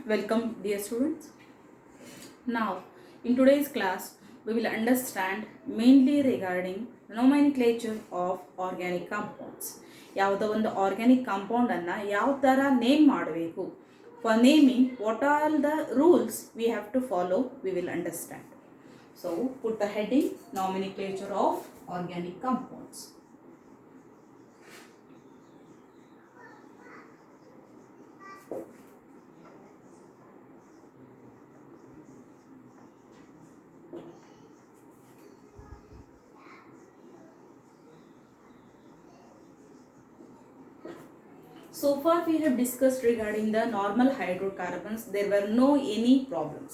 Welcome, dear students. Now, in today's class, we will understand mainly regarding nomenclature of organic compounds. ಯಾವುದೋ ಒಂದು organic ಕಾಂಪೌಂಡನ್ನು ಯಾವ ಥರ name ಮಾಡಬೇಕು. For naming, what are the rules we have to follow, we will understand. So, put the heading nomenclature of organic compounds. So far we have discussed regarding the normal hydrocarbons. There were no any problems.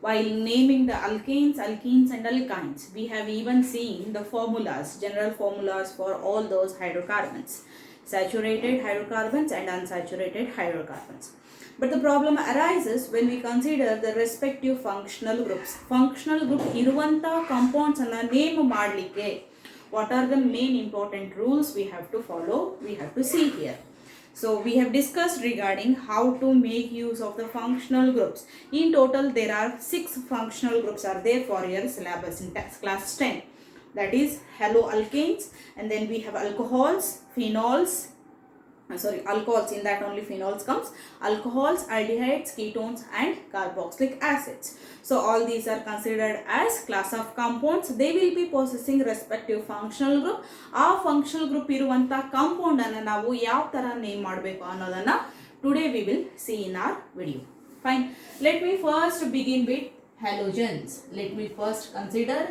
While naming the alkanes, alkenes and alkynes, we have even seen the formulas, general formulas for all those hydrocarbons. Saturated hydrocarbons and unsaturated hydrocarbons. But the problem arises when we consider the respective functional groups. Functional group iruvanta compounds anna name madlikke what are the main important rules we have to follow, we have to see here. So we have discussed regarding how to make use of the functional groups. In total there are 6 functional groups are there for your syllabus in class 10. That is haloalkanes, and then we have alcohols, phenols, alcohols, in that only phenols comes, alcohols, aldehydes, ketones and carboxylic acids. So all these are considered as class of compounds. They will be possessing respective functional group. ಆ functional group ಇರುವಂತ compound ಅನ್ನು ನಾವು ಯಾವ ತರ name ಮಾಡಬೇಕು ಅನ್ನೋದನ್ನ today we will see in our video. Fine. Let me first begin with halogens. Let me first consider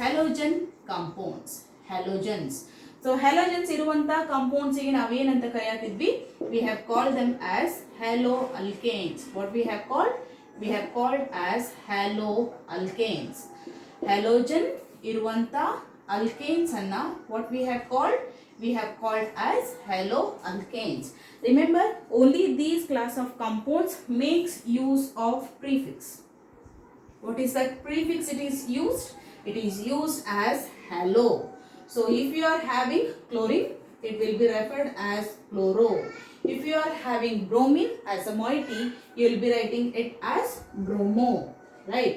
halogen compounds. Halogens. So halogens ಇರುವಂತ compounds ಗೆ ನಾವು ಏನಂತ ಕರೆಯುತ್ತಿದ್ವಿ? We have called them as haloalkanes. What we have called? We have called as haloalkanes. Halogen ಇರುವಂತ alkanes ಅನ್ನ what we have called? We have called as haloalkanes. Remember, only these class of compounds makes use of prefix. What is that prefix it is used? It is used as halo. So if you are having chlorine, it will be referred as chloro. If you are having bromine as a moiety, you will be writing it as bromo, right?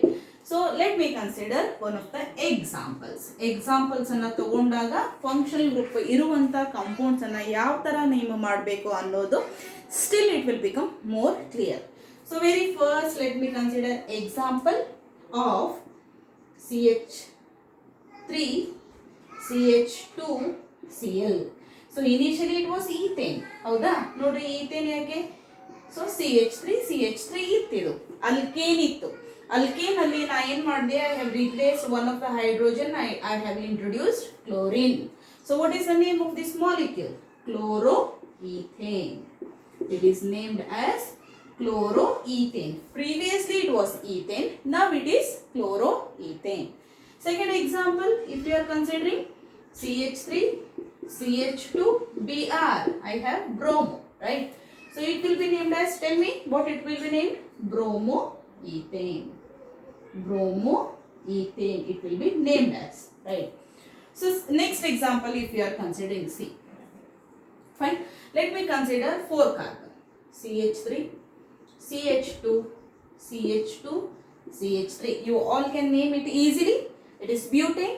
So let me consider one of the examples. Examples anna tagondaga functional group iruvanta compounds anna yav tara name madbeku annodu still it will become more clear. So very first let me consider example of CH3 CH2Cl. So initially it was ethane. ಹೌದಾ? ನೋಡಿ ethane ಯಾಕೆ? So CH3 ಇತ್ತಿದು. Alkane ಇತ್ತು. Alkane ಅಲ್ಲಿ ನಾ ಏನು ಮಾಡಿದೆ? I have replaced one of the hydrogen. I have introduced chlorine. So what is the name of this molecule? Chloroethane. It is named as chloroethane. Previously it was ethane. Now it is chloroethane. Second example, if you are considering CH3, CH2, Br, I have bromo, right? So it will be named as, tell me what it will be named? Bromoethane. Bromoethane it will be named as, right? So next example, if you are considering C. Fine. Let me consider 4 carbon. CH3, CH2, CH2, CH3. You all can name it easily. It is butane.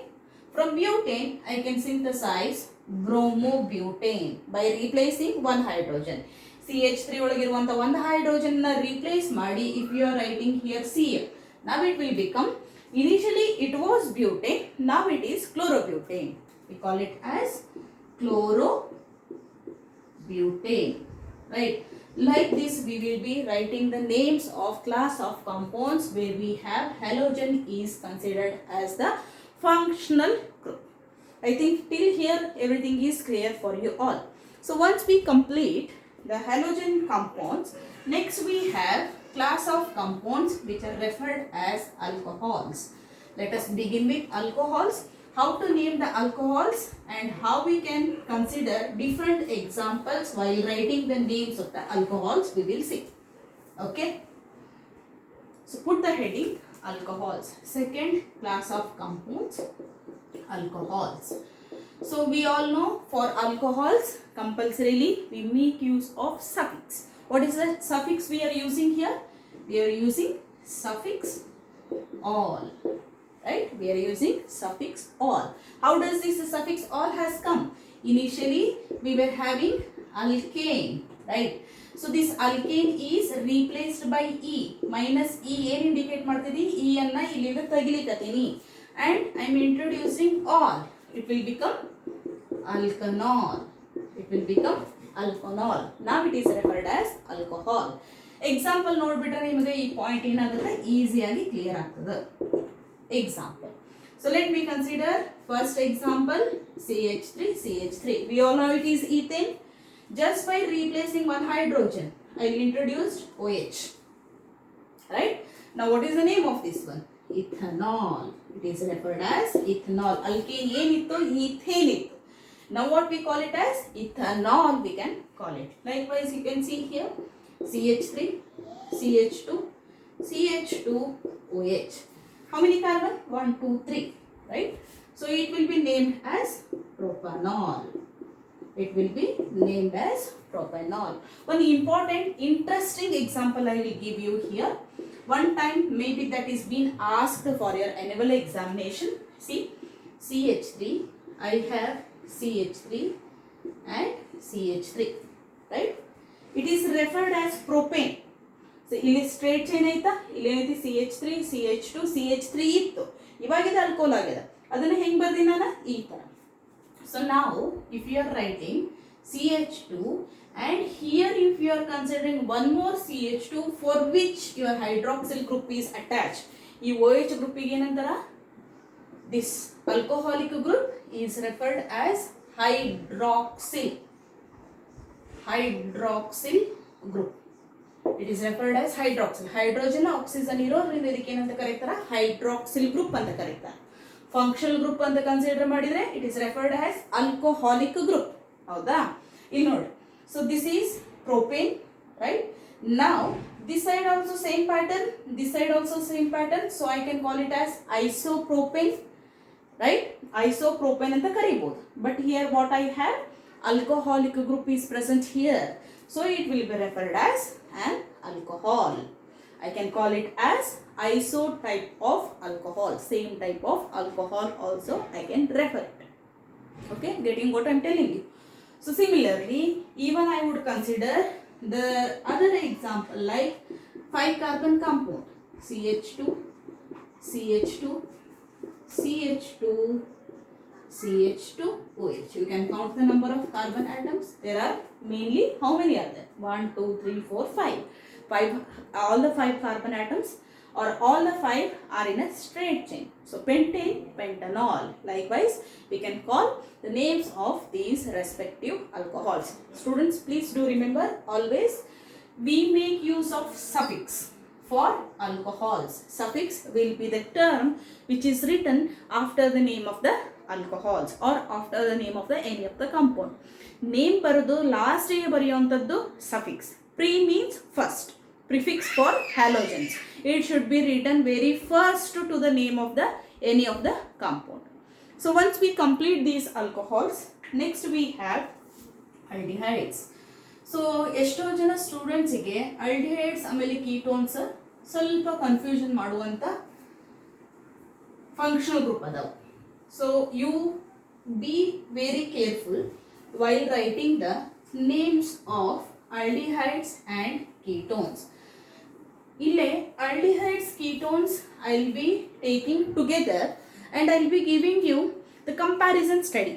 From butane, I can synthesize bromobutane by replacing one hydrogen. CH3 ಒಳಗಿರುವಂತ ಒಂದು hydrogen ನ replace ಮಾಡಿ if you are writing here Cl. Now it will become, initially it was butane, now it is chlorobutane. We call it as chlorobutane, right? Like this we will be writing the names of class of compounds where we have halogen is considered as the functional group. I think till here everything is clear for you all. So once we complete the halogen compounds, next we have class of compounds which are referred as alcohols. Let us begin with alcohols. How to name the alcohols and how we can consider different examples while writing the names of the alcohols we will see. Okay. So put the heading alcohols. Second class of compounds, alcohols. So we all know for alcohols compulsorily we make use of suffix. What is the suffix we are using here? we are using suffix all, right? We are using suffix all. How does this suffix all has come? Initially we were having alkane, right? So this alkane is replaced by e. Minus e ಏನು indicate ಮಾಡ್ತಿದಿ? e ಅನ್ನ ಇಲ್ಲಿಗೆ ತೆಗಿಲಿಕತ್ತೀನಿ. And I am introducing all. It will become alkanol. It will become alkanol. Now it is referred as alcohol. Example ನೋಡ್ಬಿಟ್ರೆ ನಿಮಗೆ ಈ point ಏನಾಗುತ್ತೆ ಈಸಿಯಾಗಿ clear ಆಗ್ತದೆ. Example. So let me consider first example CH3. We all know it is ethane. Just by replacing one hydrogen, I will introduce OH. Right? Now what is the name of this one? Ethanol. It is referred as ethanol. Alkane ಏನಿತ್ತು? ethane ಇತ್ತು. Now what we call it as? Ethanol we can call it. Likewise you can see here CH3, CH2, CH2, OH. How many carbon? 1, 2, 3. Right? So it will be named as propanol. It will be named as propanol. One important, interesting example I will give you here. One time maybe that is been asked for your annual examination. See, CH3, I have CH3 and CH3, right? It is referred as propane. So ಇಲ್ಲಿ straight chain ಐತಾ, ಇಲ್ಲಿ ಏನೈತಿ CH3, CH2, CH3 ಇತ್ತು. ಇವಾಗಿದ alcohol ಆಗಿದೆ. ಅದನ್ನ ಹೆಂಗ್ ಬರ್ದಿ ನಾನು ಈ ತರ. So now if you are writing CH2 and here if you are considering one more CH2 for which your hydroxyl group is attached, ಈ OH group ಗೆ ಏನಂತಾರ? This alcoholic group is referred as hydroxyl group. It is referred as hydroxyl. Hydrogen oxygen ಇರೋದ್ರಿಂದ ಇದಕ್ಕೆ ಏನಂತ ಕರೀತಾರ? hydroxyl group ಅಂತ ಕರೀತಾರ. Functional group ಅಂತ ಕನ್ಸಿಡರ್ ಮಾಡಿದ್ರೆ it is referred as alcoholic group. ಹೌದಾ? ಇಲ್ಲಿ ನೋಡಿ. So this is propane, right? Now this side also same pattern, this side also same pattern. So I can call it as isopropane, right? Isopropane ಅಂತ ಕರೀಬಹುದು. But here what I have, alcoholic group is present here. So it will be referred as an alcohol. I can call it as isotype of alcohol. Same type of alcohol also I can refer it. Okay, getting what I am telling you. So similarly, even I would consider the other example like 5 carbon compound CH2, CH2, CH2, CH2, OH. You can count the number of carbon atoms. There are mainly, how many are there? 1, 2, 3, 4, 5. 5, all the 5 carbon atoms or all the 5 are in a straight chain. So pentane, pentanol. Likewise, we can call the names of these respective alcohols. Students, please do remember always we make use of suffix for alcohols. Suffix will be the term which is written after the name of the alcohols or after the name of the any of the compound. Name ಬರೋದು last ಗೆ ಬರೆಯುವಂತದ್ದು suffix. Pre means first. Prefix for halogens. It should be written very first to the name of the any of the compound. So once we complete these alcohols, next we have aldehydes. So ಎಷ್ಟೋ ಜನ students ಗೆ aldehydes ಆಮೇಲೆ ketones ಸ್ವಲ್ಪ confusion ಮಾಡುವಂತ functional group ಅದಾವ. So you be very careful while writing the names of aldehydes and ketones. Ille aldehydes, ketones I will be taking together and I will be giving you the comparison study.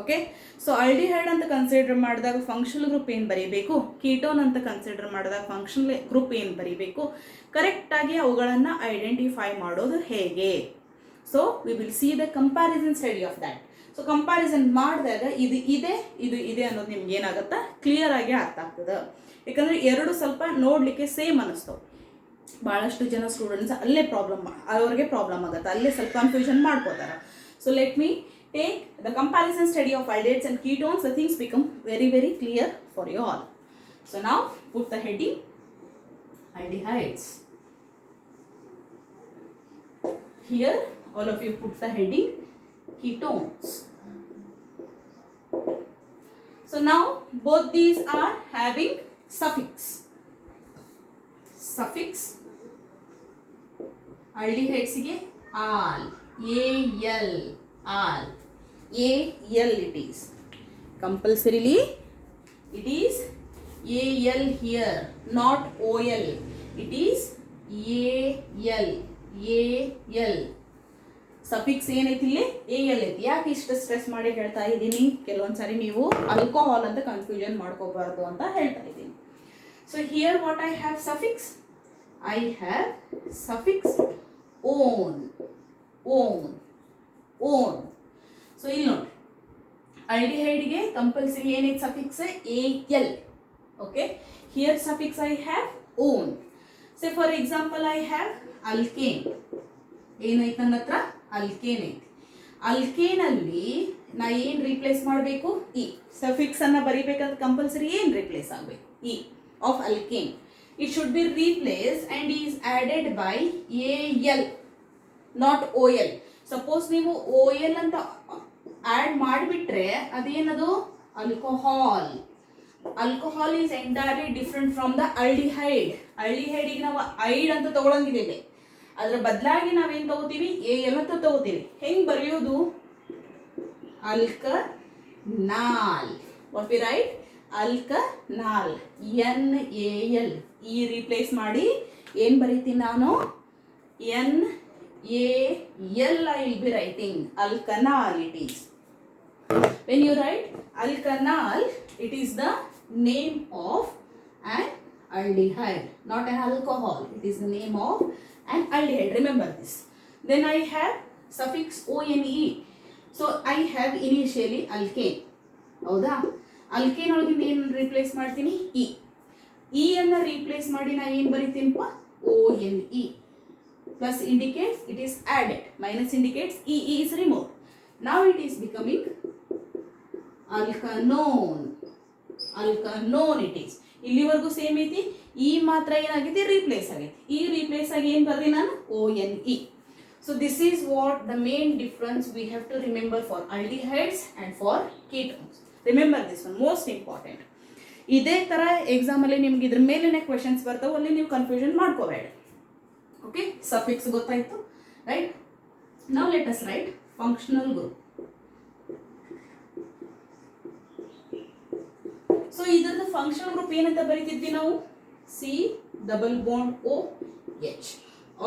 Okay, so aldehyde ಅಂತ consider ಮಾಡಿದಾಗ functional group ಏನು ಬರೀಬೇಕು, ketone ಅಂತ consider ಮಾಡಿದಾಗ functional group ಏನು ಬರೀಬೇಕು, ಕರೆಕ್ಟಾಗಿ ಅವುಗಳನ್ನು ಐಡೆಂಟಿಫೈ ಮಾಡೋದು ಹೇಗೆ. So we will see the comparison study of that. So comparison ಮಾಡಿದಾಗ ಇದು ಇದೆ ಅನ್ನೋದು ನಿಮ್ಗೆ ಏನಾಗುತ್ತಾ ಕ್ಲಿಯರ್ ಆಗಿ ಅರ್ಥ ಆಗ್ತದೆ. ಯಾಕಂದರೆ ಎರಡು ಸ್ವಲ್ಪ ನೋಡಲಿಕ್ಕೆ ಸೇಮ್ ಅನ್ನಿಸ್ತವೆ. ಭಾಳಷ್ಟು ಜನ ಸ್ಟೂಡೆಂಟ್ಸ್ ಅಲ್ಲೇ ಅವ್ರಿಗೆ ಪ್ರಾಬ್ಲಮ್ ಆಗುತ್ತೆ, ಅಲ್ಲೇ ಸ್ವಲ್ಪ ಕನ್ಫ್ಯೂಷನ್ ಮಾಡ್ಕೋತಾರೆ. So let me take the comparison study of aldehydes and ketones. The things become very very clear for you all. So now put the heading aldehydes. Here all of you put the heading ketones. So now both these are having suffix. Suffix aldehydes all, AL, all, AL it is. Compulsorily it is AL here, not OL. It is AL, AL. Suffix ಏನೈತಿ ಇಲ್ಲಿ AL ಐತಿ. ಯಾಕೆ ಇಷ್ಟು stress ಮಾಡಿ ಹೇಳ್ತಾ ಇದ್ದೀನಿ, ಕೆಲವೊಂದ್ಸರಿ ನೀವು alcohol ಅಂತ ಕನ್ಫ್ಯೂಷನ್ ಮಾಡ್ಕೋಬಾರ್ದು ಅಂತ ಹೇಳ್ತಾ ಇದ್ದೀನಿ. So here what I have suffix, I have suffix own, own, own. So ಇಲ್ಲಿ ನೋಡಿ, aldehyde compulsory ಏನೈತೆ suffix AL. Okay, here suffix I have own. Say for example I have alkane. ಏನೈತೆ ನನ್ನ ಹತ್ರ alkane ಐತಿ. alkane ಅಲ್ಲಿ ನಾ ಏನು ರಿಪ್ಲೇಸ್ ಮಾಡಬೇಕು, E. ಸಫಿಕ್ಸ್ ಅನ್ನ ಬರಿಬೇಕಾದ್ರೆ ಕಂಪಲ್ಸರಿ ಏನು ರಿಪ್ಲೇಸ್ ಆಗಬೇಕು, E of alkane. It should be replaced and is added by AL, not OL. Suppose ನೀವು OL ಅಂತ ಆಡ್ ಮಾಡಿಬಿಟ್ರೆ ಅದೇನದು alcohol. Alcohol is entirely different from the aldehyde. aldehyde ನಾವು ಐಡ್ ಅಂತ ತಗೊಳಂಗಿಲ್ಲ, ಅದರ ಬದಲಾಗಿ ನಾವೇನು ತಗೋತೀವಿ, AL ಅಂತ ತಗೋತೀವಿ. ಹೆಂಗೆ ಬರೆಯೋದು, alkanal. What we write, alkanal, NaL. ಈ ರೀಪ್ಲೇಸ್ ಮಾಡಿ ಏನು ಬರೀತೀನಿ ನಾನು, NaL I will be writing. Alkanal it is. When you write alkanal, it is the name of an aldehyde, not an alcohol. It is the name of an aldehyde. Remember this. Then I have suffix ONE. So I have initially alkane. ಹೌದಾ, alkane ಒಳಗಿಂದ ಏನು replace ಮಾಡ್ತೀನಿ, E ಅನ್ನ replace ಮಾಡಿ ನಾ ಏನು ಬರೀತೀನಪ್ಪ, ONE. Plus indicates it is added, minus indicates E is removed. Now it is becoming alkanone. alkanone it is. ಇಲ್ಲಿವರೆಗೂ same ಐತಿ, E ಮಾತ್ರ ಏನಾಗೈತಿ, ರಿಪ್ಲೇಸ್ ಆಗೈತಿ. E ರಿಪ್ಲೇಸ್ ಆಗಿ ಏನು ಬರ್ದಿ ನಾನು, ONE. So this is what the main difference we have to remember for aldehydes and for ketones. Remember this one, most important. ಇದೇ ಥರ ಎಕ್ಸಾಮಲ್ಲಿ ನಿಮ್ಗೆ ಇದ್ರ ಮೇಲೇ ಕ್ವೆಶನ್ಸ್ ಬರ್ತಾವೆ, ಅಲ್ಲಿ ನೀವು ಕನ್ಫ್ಯೂಷನ್ ಮಾಡ್ಕೋಬೇಡ. ಓಕೆ, ಸಫಿಕ್ಸ್ ಗೊತ್ತಾಯ್ತು, right? Now let us write functional group. So ಇದರದ್ದು ಫಂಕ್ಷನಲ್ ಗ್ರೂಪ್ ಏನಂತ ಬರೀತಿದ್ವಿ ನಾವು, C+OH,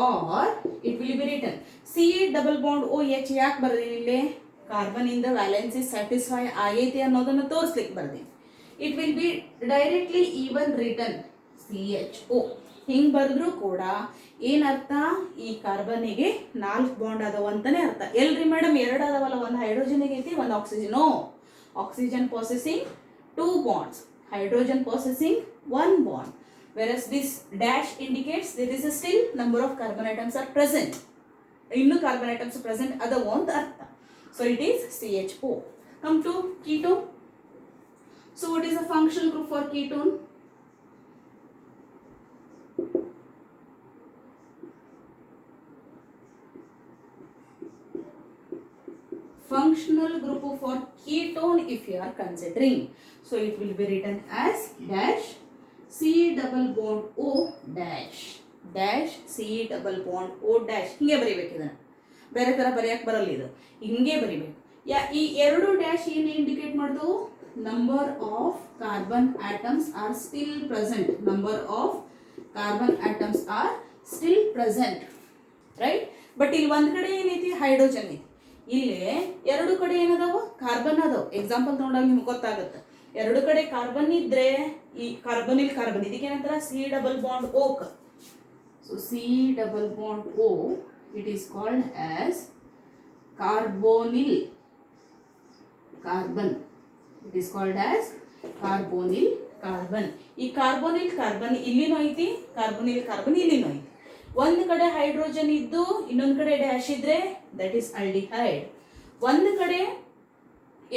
or it will be written C+OH. ಯಾಕೆ ಬರ್ದೀನಿ ಇಲ್ಲಿ, ಕಾರ್ಬನ್ ಇಂದ ವ್ಯಾಲೆನ್ಸಿ ಸ್ಯಾಟಿಸ್ಫೈ ಆಗೈತಿ ಅನ್ನೋದನ್ನು ತೋರಿಸ್ಲಿಕ್ಕೆ ಬರ್ದೀನಿ. It will be directly even written CHO. ಹಿಂಗೆ ಬರೆದ್ರೂ ಕೂಡ ಏನರ್ಥ, ಈ ಕಾರ್ಬನ್ನಿಗೆ 4 ಬಾಂಡ್ ಅದಾವ ಅಂತಾನೆ ಅರ್ಥ. ಎಲ್ರಿ ಮೇಡಮ್ 2 ಅದಾವಲ್ಲ, ಒಂದು ಹೈಡ್ರೋಜನ್ಗೆ ಐತಿ, ಒಂದು oxygen. Oxygen possessing 2 bonds, hydrogen possessing 1 bond, whereas this dash indicates there is a still number of carbon atoms are present. Innu carbon atoms are present adavu anta artha. So it is CHO. Come to ketone. So what is the functional group for ketone? Functional group for ketone if you are considering. So it will be written as dash C+O dash dash C+O dash. ಹಿಂಗೆ ಬರೀಬೇಕು, ಇದನ್ನು ಬೇರೆ ಥರ ಬರೆಯಕ್ಕೆ ಬರಲ್ಲ, ಇದು ಹಿಂಗೆ ಬರೀಬೇಕು. ಈ 2 ಡ್ಯಾಶ್ ಏನು ಇಂಡಿಕೇಟ್ ಮಾಡ್ತವು, number of carbon atoms are still present. Number of carbon atoms are still present, right? But ಇಲ್ಲಿ ಒಂದು ಕಡೆ ಏನೈತಿ, ಹೈಡ್ರೋಜನ್ ಐತಿ. ಇಲ್ಲಿ 2 ಕಡೆ ಏನದಾವು, ಕಾರ್ಬನ್ ಅದಾವು. ಎಕ್ಸಾಂಪಲ್ ತಗೊಂಡಾಗ ನಿಮ್ಗೆ ಗೊತ್ತಾಗುತ್ತೆ. 2 ಕಡೆ ಕಾರ್ಬನ್ ಇದ್ರೆ ಈ ಕಾರ್ಬನ್ ಇಲ್ಲಿ ಕಾರ್ಬನ್, ಇದಕ್ಕೇನಂತಾರ C+O. So C+O it is called as carbonyl carbon. It is called as carbonyl carbon. ಈ carbonyl carbon ಇಲ್ಲಿನೂ ಐತಿ, carbonyl carbon ಇಲ್ಲಿನೂ ಐತಿ. ಒಂದು ಕಡೆ ಹೈಡ್ರೋಜನ್ ಇದ್ದು ಇನ್ನೊಂದು ಕಡೆ ಡ್ಯಾಶ್ ಇದ್ರೆ ದಟ್ ಈಸ್ ಆಲ್ಡಿಹೈಡ್. ಒಂದು ಕಡೆ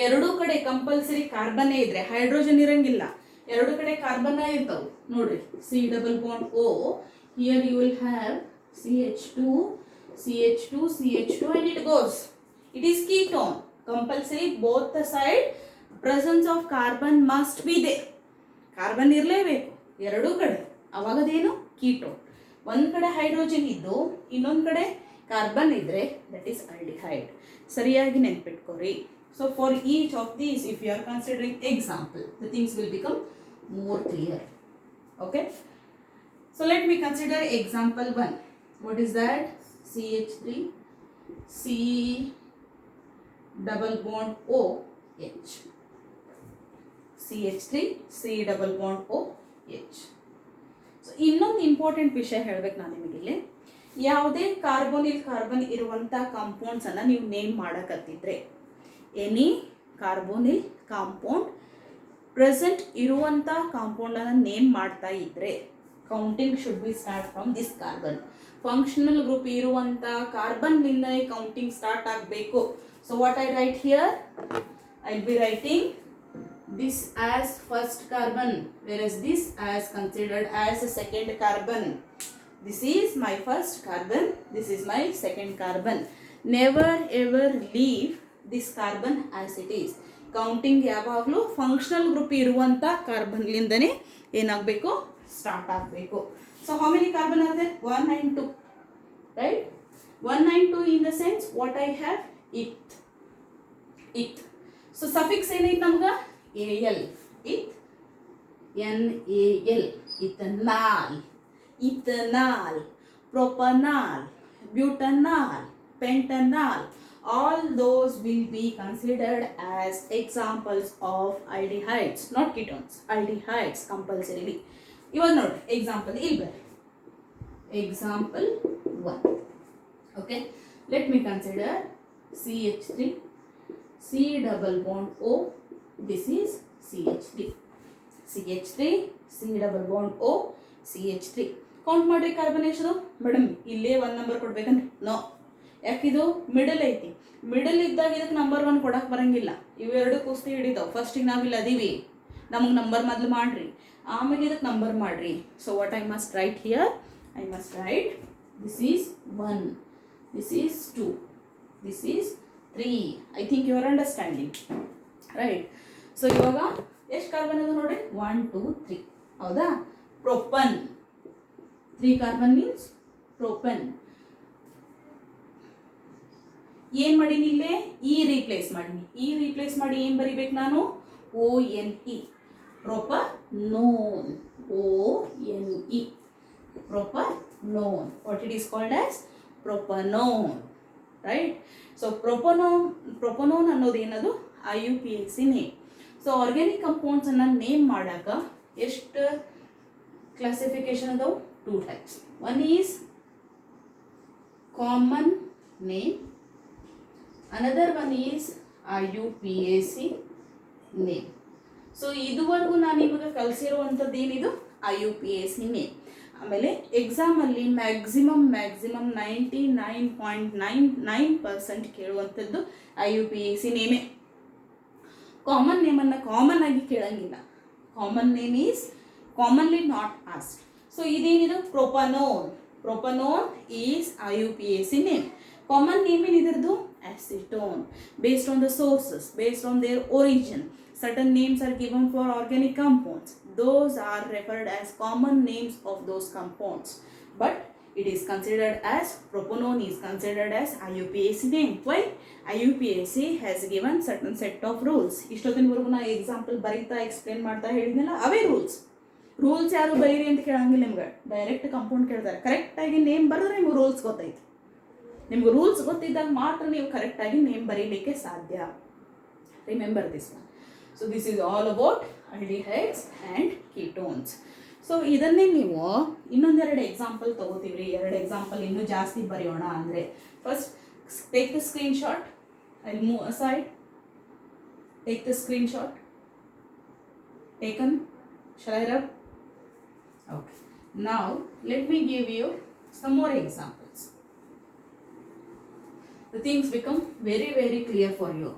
2 ಕಡೆ ಕಂಪಲ್ಸರಿ ಕಾರ್ಬನ್ ಇದ್ರೆ ಹೈಡ್ರೋಜನ್ ಇರಂಗಿಲ್ಲ, 2 ಕಡೆ ಕಾರ್ಬನ್ ಇರ್ತಾವೆ ನೋಡ್ರಿ. C+O, here you will have CH2 CH2 CH2 and it goes. It is ketone. Compulsory both the side presence of carbon must be there. Carbon ಇರಲೇಬೇಕು 2 ಕಡೆ. ಅವಾಗ ಅದೇನು ಕೀಟೋನ್. ಒಂದು ಕಡೆ ಹೈಡ್ರೋಜನ್ ಇದ್ದು ಇನ್ನೊಂದು ಕಡೆ ಕಾರ್ಬನ್ ಇದ್ದರೆ ದಟ್ ಈಸ್ ಆಲ್ಡಿಹೈಡ್. ಸರಿಯಾಗಿ ನೆನ್ಪಿಟ್ಕೋರಿ. So for each of these if you are considering example the things will become more clear. Okay, so let me consider example 1. What is that? CH3 C double bond OH. CH3 C double bond OH. So ಇನ್ನೊಂದು important ವಿಷಯ ಹೇಳ್ಬೇಕು ನಾನು ನಿಮಗಿಲ್ಲಿ. ಯಾವುದೇ carbon ಇರುವಂಥ ಕಾಂಪೌಂಡ್ಸನ್ನು ನೀವು name ಮಾಡಕತ್ತಿದ್ರೆ, ಎನಿ ಕಾರ್ಬೋನಿಲ್ ಕಾಂಪೌಂಡ್ ಪ್ರೆಸೆಂಟ್ ಇರುವಂಥ ಕಾಂಪೌಂಡನ್ನು ನೇಮ್ ಮಾಡ್ತಾ ಇದ್ದರೆ counting should be start from this carbon. Functional group ಇರುವಂಥ ಕಾರ್ಬನ್ನಿಂದ ಕೌಂಟಿಂಗ್ ಸ್ಟಾರ್ಟ್ ಆಗಬೇಕು. So what I write here? I will be writing this as first carbon, whereas this as considered as a second carbon. This is my first carbon, this is my second carbon. Never ever leave this carbon as it is. Counting ಯಾವಾಗಲೂ functional group ಇರುವಂಥ ಕಾರ್ಬನ್ಲಿಂದನೇ ಏನಾಗಬೇಕು? Start ಆಗಬೇಕು. So how many carbon are there? 1 and 2, right? 1 and 2 in the sense what I have? It. So suffix ಏನೈತೆ ನಮ್ಗೆ? AL, it, NAL, ethanol, propanol, butanol, pentanol, all those will be considered as examples of aldehydes, not ketones, aldehydes compulsorily. ಇವಾಗ ನೋಡಿ example ಇಲ್ಲಿ ಬರ್. Example 1. Okay, let me consider CH3 C double bond O. This is CH3. CH3 C double bond O CH3. Count ಮಾಡ್ರಿ carbon ಎಷ್ಟು? Madam ಇಲ್ಲೇ 1 number ಕೊಡ್ಬೇಕಂದ್ರೆ no, ಯಾಕಿದು middle ಐತಿ. Middle ಇದ್ದಾಗ ಇದಕ್ಕೆ ನಂಬರ್ 1 ಕೊಡಕ್ಕೆ ಬರಂಗಿಲ್ಲ. ಇವೆರಡು ಕುಸ್ತಿ ಹಿಡಿತಾವೆ. ಫಸ್ಟಿಗೆ ನಾವಿಲ್ಲಿ ಅದೀವಿ, ನಮಗೆ ನಂಬರ್ ಮೊದಲು ಮಾಡ್ರಿ, ಆಮೇಲೆ ಇದಕ್ಕೆ ನಂಬರ್ ಮಾಡ್ರಿ. So what I must write here? I must write this is 1, this is 2, this is 3. I think you are understanding, right? So ಇವಾಗ ಎಷ್ಟು ಕಾರ್ಬನ್ ಅದು ನೋಡ್ರಿ? 1 2 3, ಹೌದಾ? Propane 3 carbon means propane. ಏನು ಮಾಡೀನಿ ಇಲ್ಲೇ? ಇ ರೀಪ್ಲೇಸ್ ಮಾಡೀನಿ. ಇ ರೀಪ್ಲೇಸ್ ಮಾಡಿ ಏನು ಬರಿಬೇಕು ನಾನು? ONE, propanone. ONE, propanone. What it is called as? Propanone, right? So propanone ಅನ್ನೋದು ಏನದು? IUPAC name. ಸೊ ಆರ್ಗ್ಯಾನಿಕ್ ಕಂಪೌಂಡ್ಸನ್ನು ನೇಮ್ ಮಾಡಾಕ ಎಷ್ಟು ಕ್ಲಾಸಿಫಿಕೇಶನ್ ಅದಾವೆ? 2 types. One is common name, another one is IUPAC name. So ಇದುವರೆಗೂ ನಾನು ನಿಮಗೆ ಕಲಿಸಿರುವಂಥದ್ದು ಏನಿದು? IUPAC name. ಆಮೇಲೆ ಎಕ್ಸಾಮಲ್ಲಿ ಮ್ಯಾಕ್ಸಿಮಮ್ 99.99% ಕೇಳುವಂಥದ್ದು IUPAC ನೇಮೇ. ಕಾಮನ್ ನೇಮನ್ನು ಕಾಮನ್ ಆಗಿ ಕೇಳಂಗಿಲ್ಲ. Common name is commonly not asked. So ಇದೇನಿದು? Propanone is IUPAC name. Common name ಏನಿದ್ರದ್ದು? acetone. Based on the sources, based on their origin, certain names are given for organic compounds. Those are referred as common names of those compounds. But it is considered as, propanone is considered as IUPAC name. Why? IUPAC has given certain set of rules. ಇಷ್ಟೊತ್ತಿನವರೆಗೂ ನಾ example ಬರೀತಾ explain ಮಾಡ್ತಾ ಹೇಳಿದ್ನಲ್ಲ, ಅವೇ rules ಯಾರು ಬರೀರಿ ಅಂತ ಕೇಳಂಗಿಲ್ಲ ನಿಮ್ಗೆ. Direct compound ಕೇಳ್ತಾರೆ. ಕರೆಕ್ಟಾಗಿ ನೇಮ್ ಬರೆದ್ರೆ ನಿಮ್ಗೆ ರೂಲ್ಸ್ ಗೊತ್ತೈತಿ. ನಿಮ್ಗೆ ರೂಲ್ಸ್ ಗೊತ್ತಿದ್ದಾಗ ಮಾತ್ರ ನೀವು ಕರೆಕ್ಟಾಗಿ ನೇಮ್ ಬರೀಲಿಕ್ಕೆ ಸಾಧ್ಯ. Remember this one. So this is all about aldehydes and ketones. So ಇದನ್ನೇ ನೀವು ಇನ್ನೊಂದೆರಡು ಎಕ್ಸಾಂಪಲ್ ತೊಗೋತೀವ್ರಿ. 2 ಎಕ್ಸಾಂಪಲ್ ಇನ್ನೂ ಜಾಸ್ತಿ ಬರೆಯೋಣ ಅಂದರೆ, first take the screenshot. I will move aside. Take the screenshot. Taken. Shall I rub? Okay. Now let me give you some more examples. The things become very, very clear for you.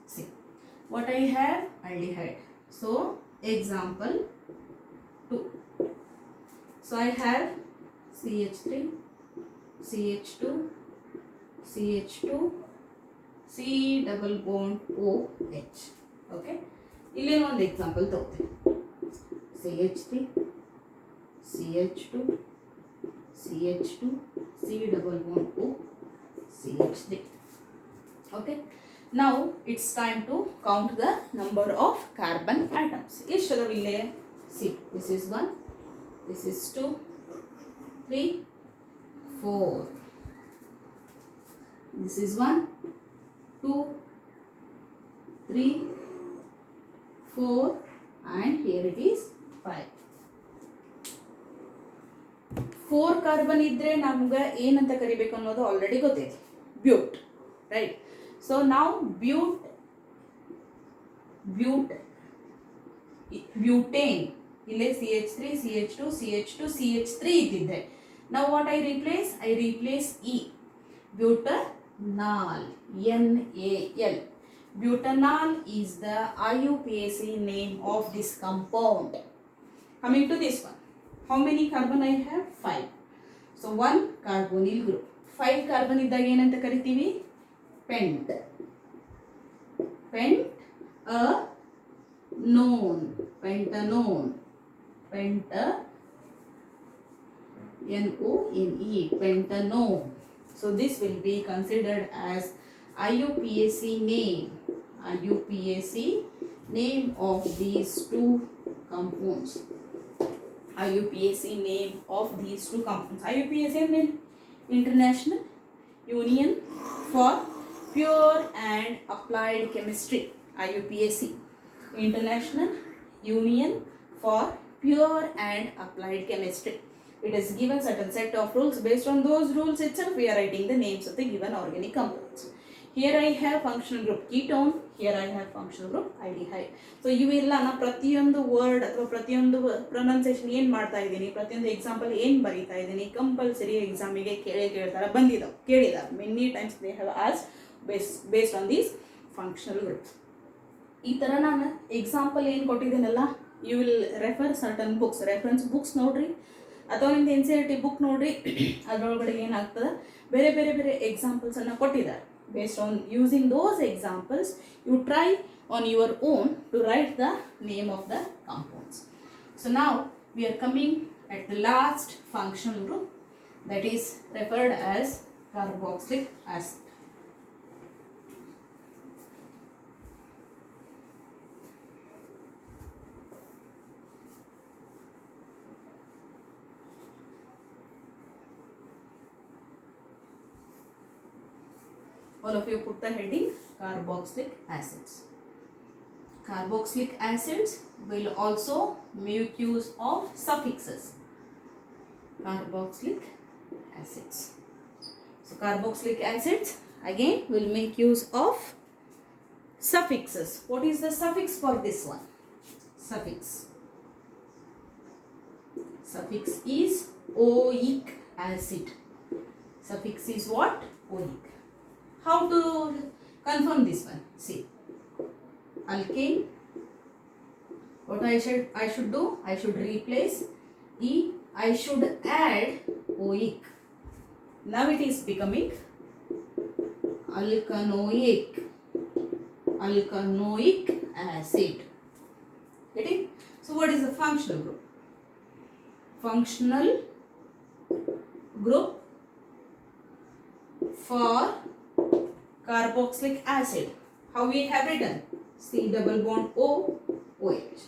See, what I have? Aldehyde. So, example 2. So, I have CH3, CH2, CH2, C double bond OH. Okay, ಇಲ್ಲಿ ಒಂದು example ತಗೋತೀವಿ. CH3, CH2, CH2, C double bond O, CH3. Okay, now it's time to count the number of carbon atoms. ಎಷ್ಟದವ ಇಲ್ಲಿ? See, this is 1, this is 2, 3, 4. This is 1, 2, 3, 4, and here it is 5. 4 carbon ಇದ್ರೆ ನಮ್ಗೆ ಏನಂತ ಕರಿಬೇಕು ಅನ್ನೋದು already ಗೊತ್ತೈತಿ, ಬ್ಯೂಟ್, right? So ನಾವು butane ಇಲ್ಲೇ CH3, CH2, CH2, CH3 ಇದ್ದಿದ್ದೆ. ನಾವು what I replace E, butanol, NaL. Butanol is the IUPAC name of this compound. Coming to this one, how many carbon I have? 5. So 1 carbonyl group. 5 carbon ಇದ್ದಾಗ ಏನಂತ ಕರಿತೀವಿ? Pent. Pentanone. N-O-N-E. Pentanone. So this will be considered as IUPAC name of these two compounds. IUPAC name of these two compounds. IUPAC means International Union for Pure and Applied Chemistry. IUPAC, International Union for Pure and Applied Chemistry. It is given certain set of rules. Based on those rules itself, we are writing the names of the given organic compounds. Here I have functional group ketone, here I have functional group aldehyde. So ಇವೆಲ್ಲ ನಾ ಪ್ರತಿಯೊಂದು word ಅಥವಾ ಪ್ರತಿಯೊಂದು pronunciation ಏನು ಮಾಡ್ತಾ ಇದ್ದೀನಿ, ಪ್ರತಿಯೊಂದು example ಏನು ಬರೀತಾ ಇದ್ದೀನಿ, ಕಂಪಲ್ಸರಿ ಎಕ್ಸಾಮಿಗೆ ಕೇಳ್ತಾರೆ, ಕೇಳಿದಾರೆ many times they have asked based on these functional groups. ಈ ಥರ ನಾನು ಎಕ್ಸಾಂಪಲ್ ಏನು ಕೊಟ್ಟಿದ್ದೀನಲ್ಲ, you will refer certain books, reference books ನೋಡ್ರಿ, ಅಥವಾ ನಿಮ್ದು NCERT ಬುಕ್ ನೋಡ್ರಿ. ಅದರೊಳಗಡೆ ಏನಾಗ್ತದೆ, ಬೇರೆ ಬೇರೆ ಬೇರೆ ಎಕ್ಸಾಂಪಲ್ಸನ್ನು ಕೊಟ್ಟಿದ್ದಾರೆ. Based on using those examples, you try on your own to write the name of the compounds. So now we are coming at the last functional group, that is referred as carboxylic acid. All of you put the heading carboxylic acids. Carboxylic acids will also make use of suffixes. Carboxylic acids. So carboxylic acids again will make use of suffixes. What is the suffix for this one? Suffix is oic acid. Suffix is what? Oic. How to confirm this one? See, alkane. What I should do? I should replace E. I should add oic. Now it is becoming alkanoic acid. Get it? So what is the functional group? Functional group for carboxylic acid. How we have written? C double bond O OH,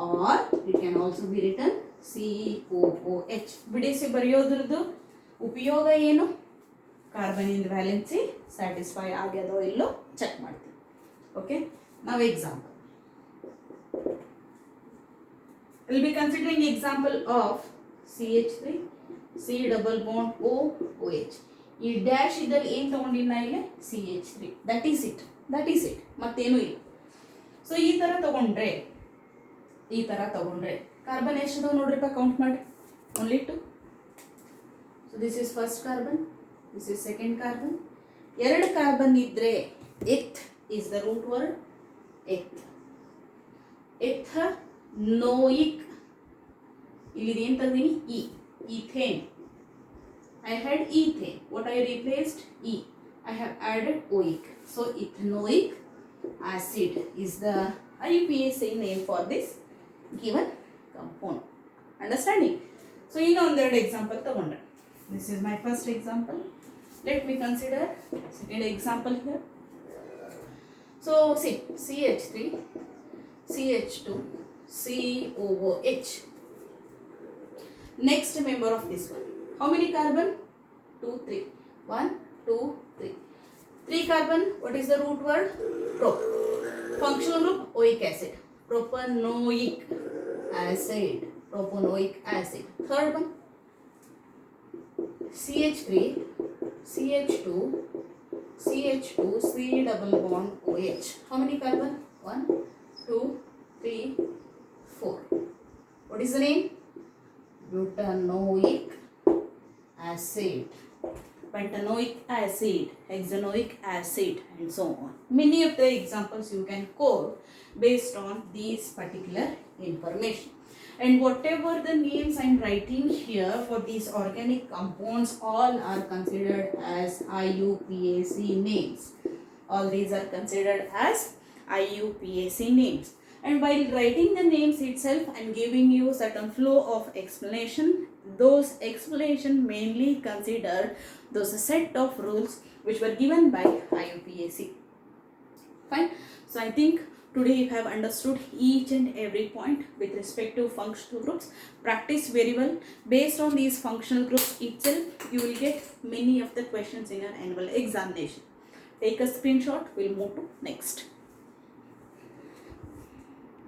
or it can also be written COOH. ಬಿಡಿಸಿ ಬರೆಯೋದ್ರದ್ದು ಉಪಯೋಗ ಏನು? Carbon ಇಂದ valency satisfy ಆಗ್ಯದೋ ಇಲ್ಲೋ check ಮಾಡ್ತೀವಿ. Okay, ನಾವು example we'll be considering example of CH3 C double bond OH. ಈ dash ಇದ್ದಲ್ಲಿ ಏನು ತಗೊಂಡಿಲ್ಲ, ಇಲ್ಲಿ CH3, ದಟ್ ಈಸ್ ಇಟ್ ಮತ್ತೇನು ಇಲ್ಲ. ಸೊ ಈ ಥರ ತಗೊಂಡ್ರೆ ಕಾರ್ಬನ್ ಎಷ್ಟಿದಾವೆ ನೋಡ್ರಿಪ್ಪ, ಕೌಂಟ್ ಮಾಡಿ. Only 2. So this is first carbon, this is second carbon. 2 carbon ಇದ್ದರೆ eth is the root word, ethanoic. ಇಲ್ಲಿ ಏನು ತಂದೀನಿ? Ethane. I had ethane. What I replaced? E. I have added oic. So ethanoic acid is the IUPAC name for this given compound. Understanding? So on that example ತಗೊಂಡೆ. This is my first example. Let me consider second example here. So see, CH3, CH2, COOH. Next member of this one. How many carbon? 2, 3. 1, 2, 3. 3 carbon. What is the root word? Prop. Functional group oic acid. Propanoic acid. Propanoic acid. Third one. CH3, CH2, CH2, C double bond OH. How many carbon? 1, 2, 3, 4. What is the name? Butanoic acid, pentanoic acid, hexanoic acid, and so on. Many of the examples you can quote based on these particular information. And whatever the names I am writing here for these organic compounds, all are considered as IUPAC names. All these are considered as IUPAC names. And while writing the names itself, I am giving you certain flow of explanation. Those explanation mainly consider those set of rules which were given by IUPAC. Fine. So I think today you have understood each and every point with respect to functional groups. Practice very well. Based on these functional groups itself, you will get many of the questions in your annual examination. Take a screenshot. We'll move to next.